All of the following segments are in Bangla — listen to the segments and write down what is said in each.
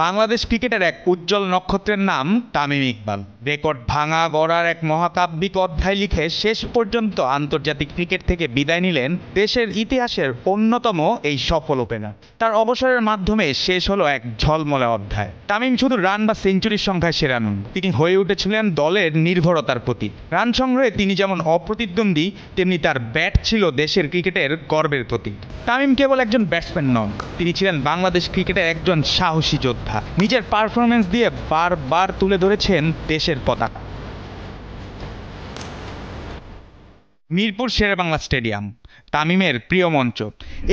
বাংলাদেশ ক্রিকেটের এক উজ্জ্বল নক্ষত্রের নাম তামিম ইকবাল। রেকর্ড ভাঙা গড়ার এক মহাকাব্যিক অধ্যায় লিখে শেষ পর্যন্ত আন্তর্জাতিক ক্রিকেট থেকে বিদায় নিলেন দেশের ইতিহাসের অন্যতম এই সফল ওপেনার। তার অবসরের মাধ্যমে শেষ হলো এক ঝলমলে অধ্যায়। তামিম শুধু রান বা সেঞ্চুরির সংখ্যায় সেরা নন, তিনি হয়ে উঠেছিলেন দলের নির্ভরতার প্রতীক। রান সংগ্রহে তিনি যেমন অপ্রতিদ্বন্দ্বী, তেমনি তার ব্যাট ছিল দেশের ক্রিকেটের গর্বের প্রতীক। তামিম কেবল একজন ব্যাটসম্যান নন, তিনি ছিলেন বাংলাদেশ ক্রিকেটের একজন সাহসী যোদ্ধা। নিজের পারফরমেন্স দিয়ে বারবার তুলে ধরেছেন দেশের পতাকা। মিরপুর শেরেবাংলা স্টেডিয়াম তামিমের প্রিয় মঞ্চ।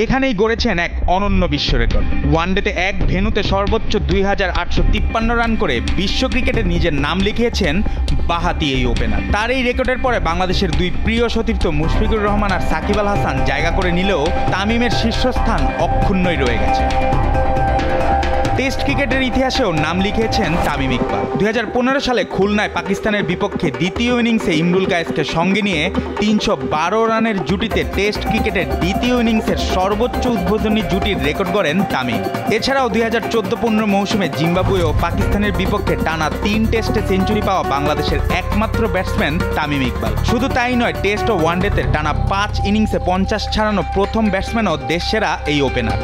এখানেই গড়েছেন এক অনন্য বিশ্ব রেকর্ড। ওয়ানডেতে এক ভেন্যুতে সর্বোচ্চ 2853 রান করে বিশ্ব ক্রিকেটে নিজের নাম লিখিয়েছেন বাঁহাতি এই ওপেনার। তার এই রেকর্ডের পরে বাংলাদেশের দুই প্রিয় সতীর্থ মুশফিকুর রহমান আর সাকিব আল হাসান জায়গা করে নিলেও তামিমের শীর্ষস্থান অক্ষুণ্ণই রয়ে গেছে। টেস্ট ক্রিকেটের ইতিহাসেও নাম লিখিয়েছেন তামিম ইকবাল। 2015 সালে খুলনায় পাকিস্তানের বিপক্ষে দ্বিতীয় ইনিংসে ইমরুল কায়েসকে সঙ্গে নিয়ে 312 রানের জুটিতে টেস্ট ক্রিকেটের দ্বিতীয় ইনিংসের সর্বোচ্চ উদ্বোধনী জুটির রেকর্ড গড়েন তামিম। এছাড়াও 2014-15 মৌসুমে জিম্বাবুয়ে ও পাকিস্তানের বিপক্ষে টানা 3 টেস্টে সেঞ্চুরি পাওয়া বাংলাদেশের একমাত্র ব্যাটসম্যান তামিম ইকবাল। শুধু তাই নয়, টেস্ট ও ওয়ানডেতে টানা 5 ইনিংসে 50 ছাড়ানো প্রথম ব্যাটসম্যানও দেশসেরা এই ওপেনার।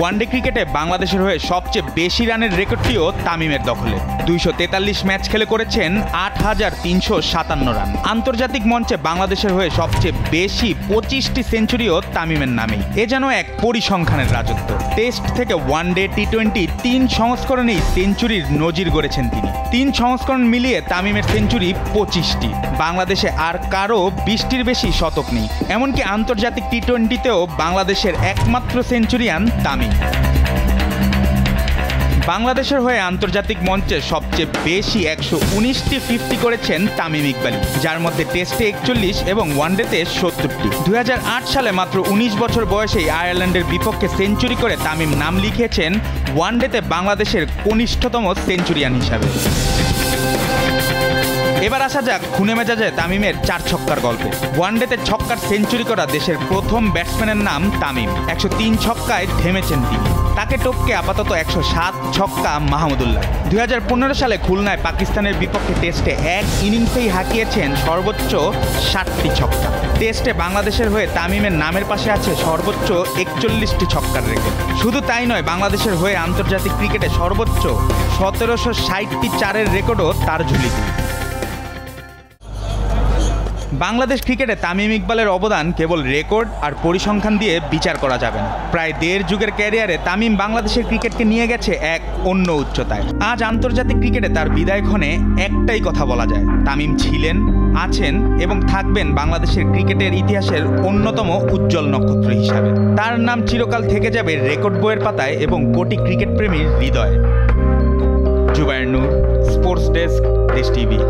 ওয়ানডে ক্রিকেটে বাংলাদেশের হয়ে সবচেয়ে বেশি রানের রেকর্ডটিও তামিমের দখলে। 243 ম্যাচ খেলে করেছেন 8357 রান। আন্তর্জাতিক মঞ্চে বাংলাদেশের হয়ে সবচেয়ে বেশি 25টি সেঞ্চুরিও তামিমের নামেই। এ যেন এক পরিসংখ্যানের রাজত্ব। টেস্ট থেকে ওয়ানডে, টি-20 3 সংস্করণেই সেঞ্চুরির নজির গড়েছেন তিনি। 3 সংস্করণ মিলিয়ে তামিমের সেঞ্চুরি 25টি। বাংলাদেশে আর কারো 20টির বেশি শতক নেই। এমনকি আন্তর্জাতিক টি-20তেও বাংলাদেশের একমাত্র সেঞ্চুরিয়ান তামিম। বাংলাদেশের হয়ে আন্তর্জাতিক মঞ্চে সবচেয়ে বেশি 119টি 50 করেছেন তামিম ইকবাল, যার মধ্যে টেস্টে 41 এবং ওয়ানডেতে 70টি। 2008 সালে মাত্র 19 বছর বয়সেই আয়ারল্যান্ডের বিপক্ষে সেঞ্চুরি করে তামিম নাম লিখিয়েছেন ওয়ানডেতে বাংলাদেশের কনিষ্ঠতম সেঞ্চুরিয়ান হিসাবে। এবার আসা যাক খুনে মেজাজে তামিমের 4 ছক্কার গল্পে। ওয়ানডেতে ছক্কার সেঞ্চুরি করা দেশের প্রথম ব্যাটসম্যানের নাম তামিম। 103 ছক্কায় থেমেছেন তিনি। তাকে টপকে আপাতত 107 ছক্কা মাহমুদুল্লাহ। 2015 সালে খুলনায় পাকিস্তানের বিপক্ষে টেস্টে এক ইনিংসেই হাঁকিয়েছেন সর্বোচ্চ 60টি ছক্কা। টেস্টে বাংলাদেশের হয়ে তামিমের নামের পাশে আছে সর্বোচ্চ 41টি ছক্কার রেকর্ড। শুধু তাই নয়, বাংলাদেশের হয়ে আন্তর্জাতিক ক্রিকেটে সর্বোচ্চ 1760টি চারের রেকর্ডও তার ঝুলিতে। বাংলাদেশ ক্রিকেটে তামিম ইকবালের অবদান কেবল রেকর্ড আর পরিসংখ্যান দিয়ে বিচার করা যাবে না। প্রায় 1.5 যুগের ক্যারিয়ারে তামিম বাংলাদেশের ক্রিকেটকে নিয়ে গেছে এক অন্য উচ্চতায়। আজ আন্তর্জাতিক ক্রিকেটে তার বিদায়ক্ষণে একটাই কথা বলা যায়: তামিম ছিলেন, আছেন এবং থাকবেন বাংলাদেশের ক্রিকেটের ইতিহাসের অন্যতম উজ্জ্বল নক্ষত্র হিসাবে। তার নাম চিরকাল থেকে যাবে রেকর্ড বইয়ের পাতায় এবং কোটি ক্রিকেট প্রেমীর হৃদয়ে। জুবায়ের নূর, স্পোর্টস ডেস্ক, দেশ টিভি।